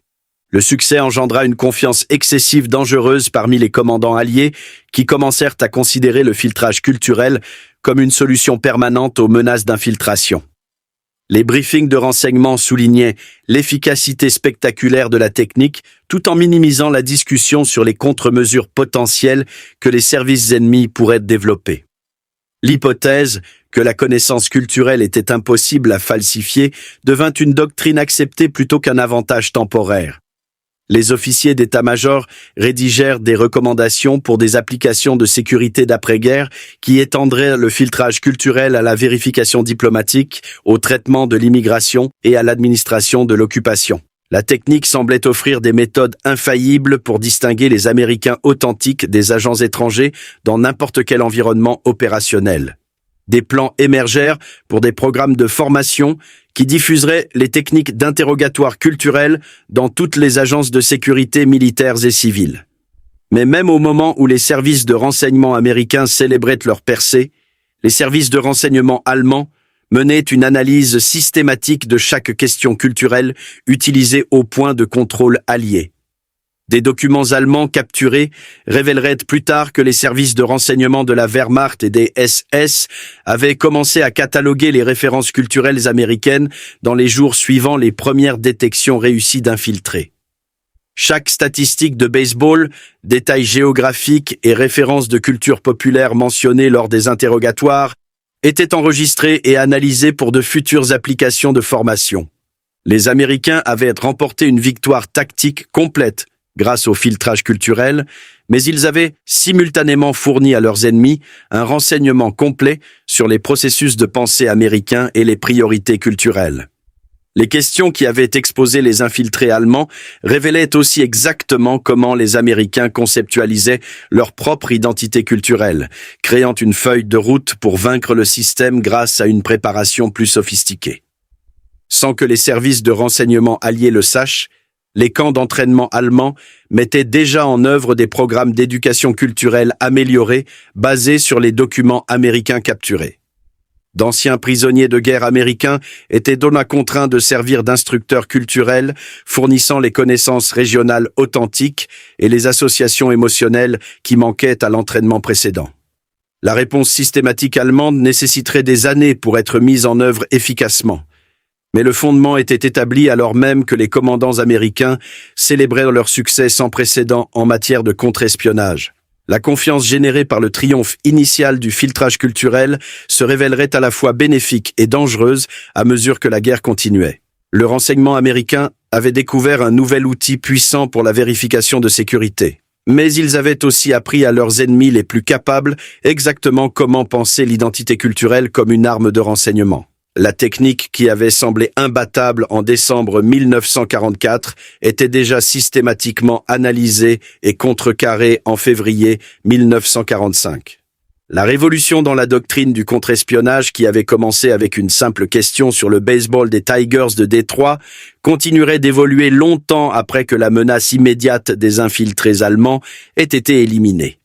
Speaker 1: Le succès engendra une confiance excessive dangereuse parmi les commandants alliés qui commencèrent à considérer le filtrage culturel comme une solution permanente aux menaces d'infiltration. Les briefings de renseignement soulignaient l'efficacité spectaculaire de la technique tout en minimisant la discussion sur les contre-mesures potentielles que les services ennemis pourraient développer. L'hypothèse que la connaissance culturelle était impossible à falsifier devint une doctrine acceptée plutôt qu'un avantage temporaire. Les officiers d'état-major rédigèrent des recommandations pour des applications de sécurité d'après-guerre qui étendraient le filtrage culturel à la vérification diplomatique, au traitement de l'immigration et à l'administration de l'occupation. La technique semblait offrir des méthodes infaillibles pour distinguer les Américains authentiques des agents étrangers dans n'importe quel environnement opérationnel. Des plans émergèrent pour des programmes de formation qui diffuseraient les techniques d'interrogatoire culturel dans toutes les agences de sécurité militaires et civiles. Mais même au moment où les services de renseignement américains célébraient leur percée, les services de renseignement allemands menaient une analyse systématique de chaque question culturelle utilisée au point de contrôle allié. Des documents allemands capturés révéleraient plus tard que les services de renseignement de la Wehrmacht et des SS avaient commencé à cataloguer les références culturelles américaines dans les jours suivant les premières détections réussies d'infiltrés. Chaque statistique de baseball, détails géographiques et références de culture populaire mentionnées lors des interrogatoires était enregistrée et analysée pour de futures applications de formation. Les Américains avaient remporté une victoire tactique complète grâce au filtrage culturel, mais ils avaient simultanément fourni à leurs ennemis un renseignement complet sur les processus de pensée américains et les priorités culturelles. Les questions qui avaient exposé les infiltrés allemands révélaient aussi exactement comment les Américains conceptualisaient leur propre identité culturelle, créant une feuille de route pour vaincre le système grâce à une préparation plus sophistiquée. Sans que les services de renseignement alliés le sachent, les camps d'entraînement allemands mettaient déjà en œuvre des programmes d'éducation culturelle améliorés basés sur les documents américains capturés. D'anciens prisonniers de guerre américains étaient donc contraints de servir d'instructeurs culturels, fournissant les connaissances régionales authentiques et les associations émotionnelles qui manquaient à l'entraînement précédent. La réponse systématique allemande nécessiterait des années pour être mise en œuvre efficacement. Mais le fondement était établi alors même que les commandants américains célébraient leur succès sans précédent en matière de contre-espionnage. La confiance générée par le triomphe initial du filtrage culturel se révélerait à la fois bénéfique et dangereuse à mesure que la guerre continuait. Le renseignement américain avait découvert un nouvel outil puissant pour la vérification de sécurité. Mais ils avaient aussi appris à leurs ennemis les plus capables exactement comment penser l'identité culturelle comme une arme de renseignement. La technique qui avait semblé imbattable en décembre 1944 était déjà systématiquement analysée et contrecarrée en février 1945. La révolution dans la doctrine du contre-espionnage qui avait commencé avec une simple question sur le baseball des Tigers de Détroit continuerait d'évoluer longtemps après que la menace immédiate des infiltrés allemands ait été éliminée.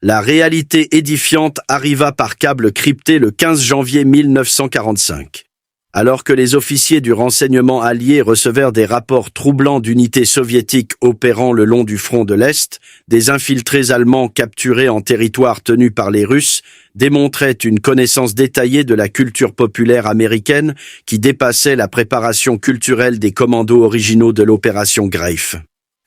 Speaker 1: La réalité édifiante arriva par câble crypté le 15 janvier 1945. Alors que les officiers du renseignement allié recevèrent des rapports troublants d'unités soviétiques opérant le long du front de l'Est, des infiltrés allemands capturés en territoire tenu par les Russes démontraient une connaissance détaillée de la culture populaire américaine qui dépassait la préparation culturelle des commandos originaux de l'opération Greif.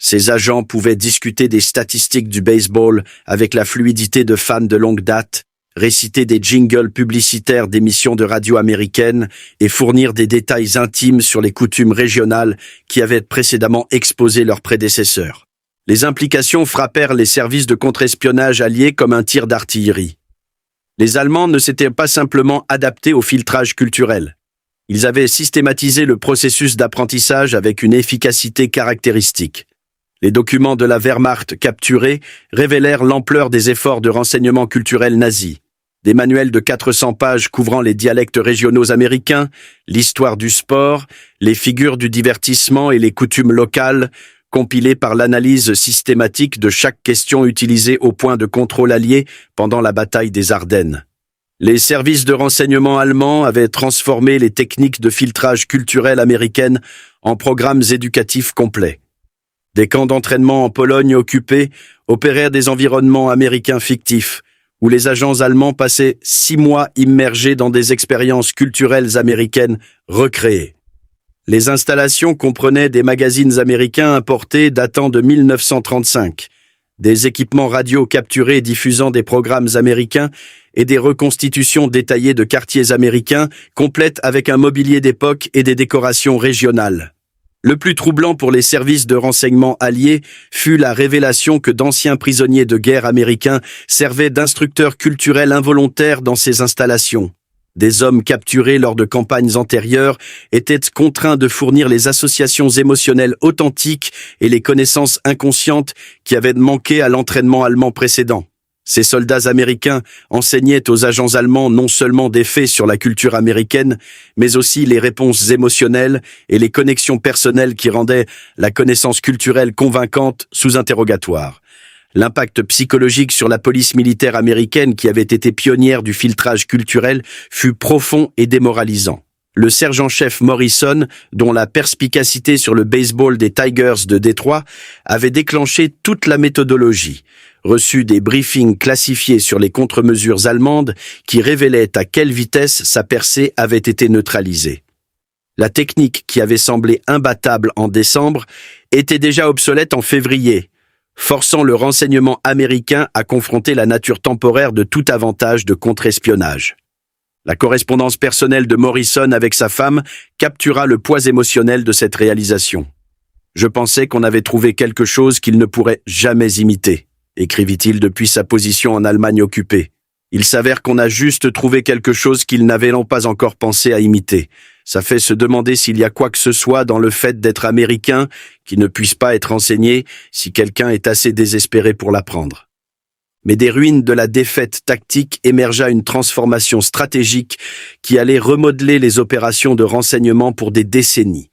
Speaker 1: Ces agents pouvaient discuter des statistiques du baseball avec la fluidité de fans de longue date, réciter des jingles publicitaires d'émissions de radio américaines et fournir des détails intimes sur les coutumes régionales qui avaient précédemment exposé leurs prédécesseurs. Les implications frappèrent les services de contre-espionnage alliés comme un tir d'artillerie. Les Allemands ne s'étaient pas simplement adaptés au filtrage culturel. Ils avaient systématisé le processus d'apprentissage avec une efficacité caractéristique. Les documents de la Wehrmacht capturés révélèrent l'ampleur des efforts de renseignement culturel nazis. Des manuels de 400 pages couvrant les dialectes régionaux américains, l'histoire du sport, les figures du divertissement et les coutumes locales, compilés par l'analyse systématique de chaque question utilisée au point de contrôle allié pendant la bataille des Ardennes. Les services de renseignement allemands avaient transformé les techniques de filtrage culturel américaines en programmes éducatifs complets. Des camps d'entraînement en Pologne occupés opérèrent des environnements américains fictifs, où les agents allemands passaient 6 mois immergés dans des expériences culturelles américaines recréées. Les installations comprenaient des magazines américains importés datant de 1935, des équipements radio capturés diffusant des programmes américains et des reconstitutions détaillées de quartiers américains complètes avec un mobilier d'époque et des décorations régionales. Le plus troublant pour les services de renseignement alliés fut la révélation que d'anciens prisonniers de guerre américains servaient d'instructeurs culturels involontaires dans ces installations. Des hommes capturés lors de campagnes antérieures étaient contraints de fournir les associations émotionnelles authentiques et les connaissances inconscientes qui avaient manqué à l'entraînement allemand précédent. Ces soldats américains enseignaient aux agents allemands non seulement des faits sur la culture américaine, mais aussi les réponses émotionnelles et les connexions personnelles qui rendaient la connaissance culturelle convaincante sous interrogatoire. L'impact psychologique sur la police militaire américaine, qui avait été pionnière du filtrage culturel, fut profond et démoralisant. Le sergent-chef Morrison, dont la perspicacité sur le baseball des Tigers de Détroit avait déclenché toute la méthodologie, reçut des briefings classifiés sur les contre-mesures allemandes qui révélaient à quelle vitesse sa percée avait été neutralisée. La technique qui avait semblé imbattable en décembre était déjà obsolète en février, forçant le renseignement américain à confronter la nature temporaire de tout avantage de contre-espionnage. La correspondance personnelle de Morrison avec sa femme captura le poids émotionnel de cette réalisation. « Je pensais qu'on avait trouvé quelque chose qu'il ne pourrait jamais imiter », écrivit-il depuis sa position en Allemagne occupée. « Il s'avère qu'on a juste trouvé quelque chose qu'ils n'avaient pas encore pensé à imiter. Ça fait se demander s'il y a quoi que ce soit dans le fait d'être américain qui ne puisse pas être enseigné si quelqu'un est assez désespéré pour l'apprendre. » Mais des ruines de la défaite tactique émergea une transformation stratégique qui allait remodeler les opérations de renseignement pour des décennies.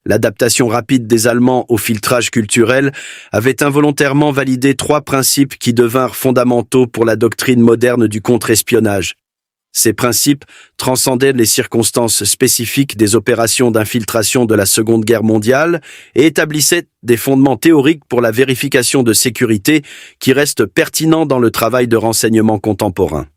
Speaker 1: L'adaptation rapide des Allemands au filtrage culturel avait involontairement validé 3 principes qui devinrent fondamentaux pour la doctrine moderne du contre-espionnage. Ces principes transcendaient les circonstances spécifiques des opérations d'infiltration de la Seconde Guerre mondiale et établissaient des fondements théoriques pour la vérification de sécurité qui restent pertinents dans le travail de renseignement contemporain.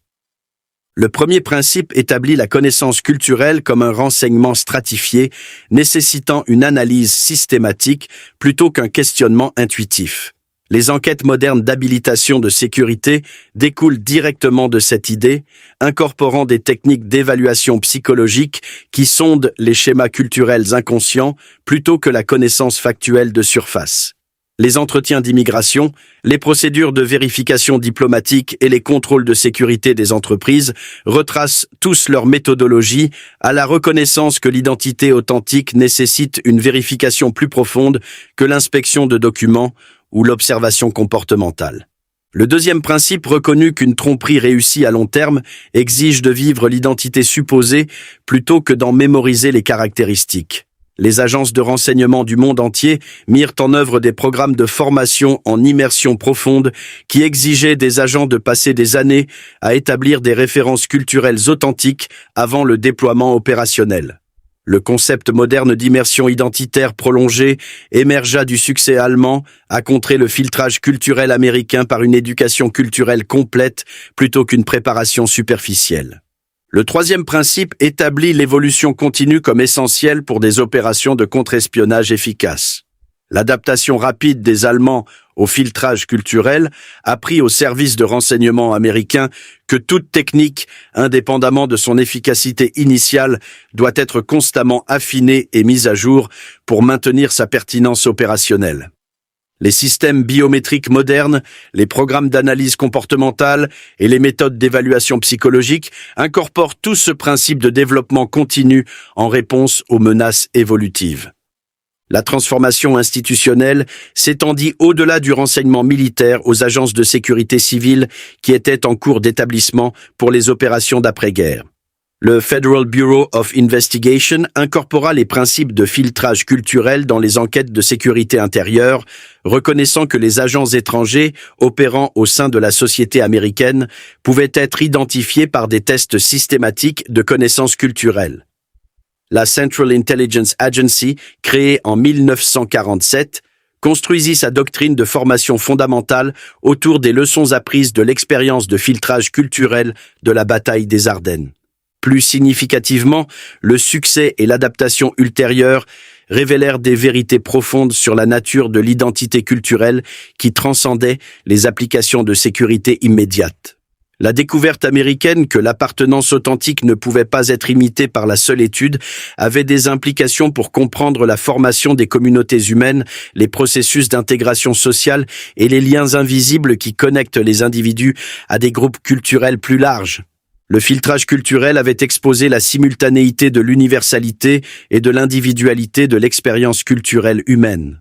Speaker 1: Le premier principe établit la connaissance culturelle comme un renseignement stratifié, nécessitant une analyse systématique plutôt qu'un questionnement intuitif. Les enquêtes modernes d'habilitation de sécurité découlent directement de cette idée, incorporant des techniques d'évaluation psychologique qui sondent les schémas culturels inconscients plutôt que la connaissance factuelle de surface. Les entretiens d'immigration, les procédures de vérification diplomatique et les contrôles de sécurité des entreprises retracent tous leur méthodologie à la reconnaissance que l'identité authentique nécessite une vérification plus profonde que l'inspection de documents ou l'observation comportementale. Le deuxième principe reconnu qu'une tromperie réussie à long terme exige de vivre l'identité supposée plutôt que d'en mémoriser les caractéristiques. Les agences de renseignement du monde entier mirent en œuvre des programmes de formation en immersion profonde qui exigeaient des agents de passer des années à établir des références culturelles authentiques avant le déploiement opérationnel. Le concept moderne d'immersion identitaire prolongée émergea du succès allemand à contrer le filtrage culturel américain par une éducation culturelle complète plutôt qu'une préparation superficielle. Le troisième principe établit l'évolution continue comme essentielle pour des opérations de contre-espionnage efficaces. L'adaptation rapide des Allemands au filtrage culturel apprit aux services de renseignement américains que toute technique, indépendamment de son efficacité initiale, doit être constamment affinée et mise à jour pour maintenir sa pertinence opérationnelle. Les systèmes biométriques modernes, les programmes d'analyse comportementale et les méthodes d'évaluation psychologique incorporent tout ce principe de développement continu en réponse aux menaces évolutives. La transformation institutionnelle s'étendit au-delà du renseignement militaire aux agences de sécurité civile qui étaient en cours d'établissement pour les opérations d'après-guerre. Le Federal Bureau of Investigation incorpora les principes de filtrage culturel dans les enquêtes de sécurité intérieure, reconnaissant que les agents étrangers opérant au sein de la société américaine pouvaient être identifiés par des tests systématiques de connaissances culturelles. La Central Intelligence Agency, créée en 1947, construisit sa doctrine de formation fondamentale autour des leçons apprises de l'expérience de filtrage culturel de la bataille des Ardennes. Plus significativement, le succès et l'adaptation ultérieure révélèrent des vérités profondes sur la nature de l'identité culturelle qui transcendaient les applications de sécurité immédiates. La découverte américaine que l'appartenance authentique ne pouvait pas être imitée par la seule étude avait des implications pour comprendre la formation des communautés humaines, les processus d'intégration sociale et les liens invisibles qui connectent les individus à des groupes culturels plus larges. Le filtrage culturel avait exposé la simultanéité de l'universalité et de l'individualité de l'expérience culturelle humaine.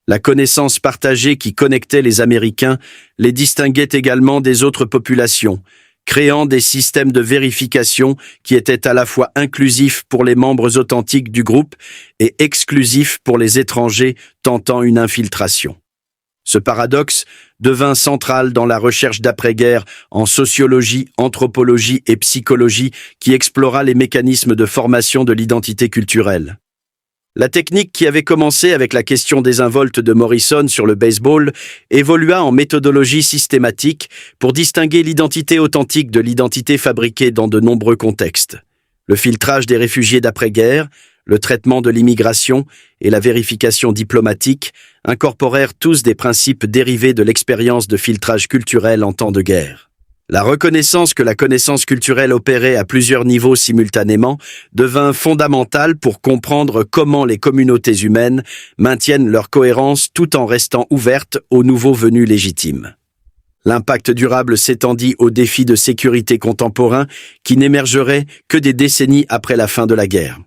Speaker 1: La connaissance partagée qui connectait les Américains les distinguait également des autres populations, créant des systèmes de vérification qui étaient à la fois inclusifs pour les membres authentiques du groupe et exclusifs pour les étrangers tentant une infiltration. Ce paradoxe devint central dans la recherche d'après-guerre en sociologie, anthropologie et psychologie qui explora les mécanismes de formation de l'identité culturelle. La technique qui avait commencé avec la question désinvolte de Morrison sur le baseball évolua en méthodologie systématique pour distinguer l'identité authentique de l'identité fabriquée dans de nombreux contextes. Le filtrage des réfugiés d'après-guerre, le traitement de l'immigration et la vérification diplomatique incorporèrent tous des principes dérivés de l'expérience de filtrage culturel en temps de guerre. La reconnaissance que la connaissance culturelle opérait à plusieurs niveaux simultanément devint fondamentale pour comprendre comment les communautés humaines maintiennent leur cohérence tout en restant ouvertes aux nouveaux venus légitimes. L'impact durable s'étendit aux défis de sécurité contemporains qui n'émergeraient que des décennies après la fin de la guerre.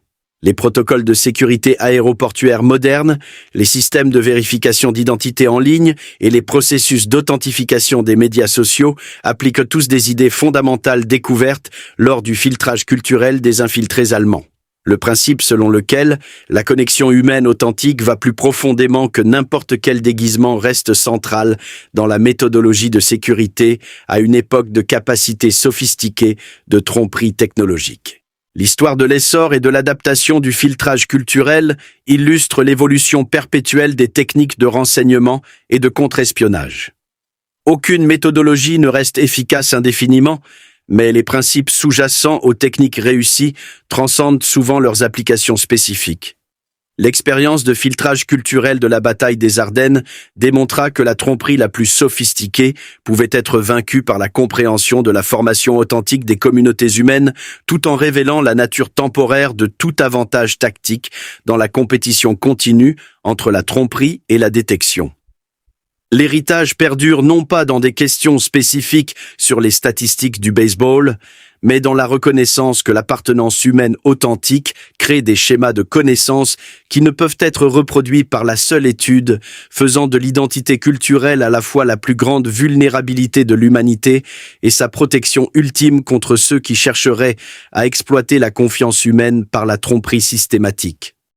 Speaker 1: Les protocoles de sécurité aéroportuaire modernes, les systèmes de vérification d'identité en ligne et les processus d'authentification des médias sociaux appliquent tous des idées fondamentales découvertes lors du filtrage culturel des infiltrés allemands. Le principe selon lequel la connexion humaine authentique va plus profondément que n'importe quel déguisement reste central dans la méthodologie de sécurité à une époque de capacités sophistiquées de tromperie technologique. L'histoire de l'essor et de l'adaptation du filtrage culturel illustre l'évolution perpétuelle des techniques de renseignement et de contre-espionnage. Aucune méthodologie ne reste efficace indéfiniment, mais les principes sous-jacents aux techniques réussies transcendent souvent leurs applications spécifiques. L'expérience de filtrage culturel de la bataille des Ardennes démontra que la tromperie la plus sophistiquée pouvait être vaincue par la compréhension de la formation authentique des communautés humaines tout en révélant la nature temporaire de tout avantage tactique dans la compétition continue entre la tromperie et la détection. L'héritage perdure non pas dans des questions spécifiques sur les statistiques du baseball, mais dans la reconnaissance que l'appartenance humaine authentique crée des schémas de connaissances qui ne peuvent être reproduits par la seule étude, faisant de l'identité culturelle à la fois la plus grande vulnérabilité de l'humanité et sa protection ultime contre ceux qui chercheraient à exploiter la confiance humaine par la tromperie systématique.